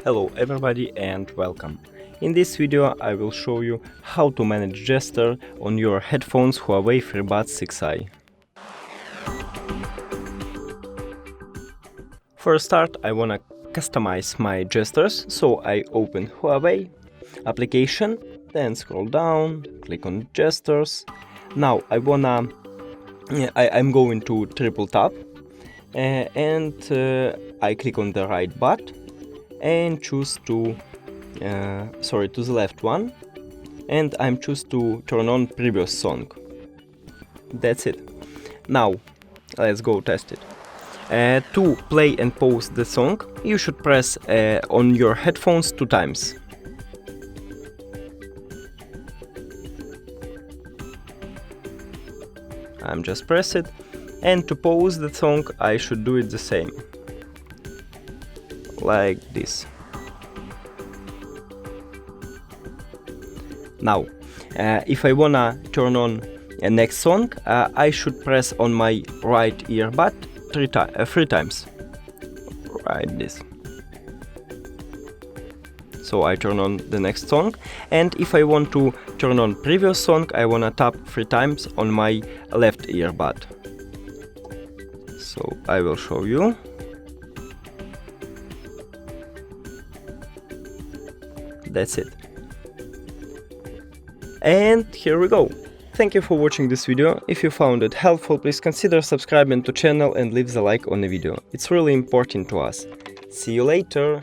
Hello everybody and welcome. In this video I will show you how to manage gesture on your headphones Huawei FreeBuds 6i. For a start I wanna customize my gestures, so I open Huawei application, then scroll down, click on gestures. Now I'm going to triple tap and I click on the right button and choose to the left one, and I'm choose to turn on previous song. That's it. Now let's go test it. To play and pause the song, you should press on your headphones 2 times. I'm just press it, and to pause the song I should do it the same, like this. Now, if I wanna turn on a next song, I should press on my right earbud 3 times, like this. So I turn on the next song, and if I want to turn on previous song, I wanna tap 3 times on my left earbud. So I will show you. That's it. And here we go. Thank you for watching this video. If you found it helpful, please consider subscribing to channel and leave the like on the video. It's really important to us. See you later.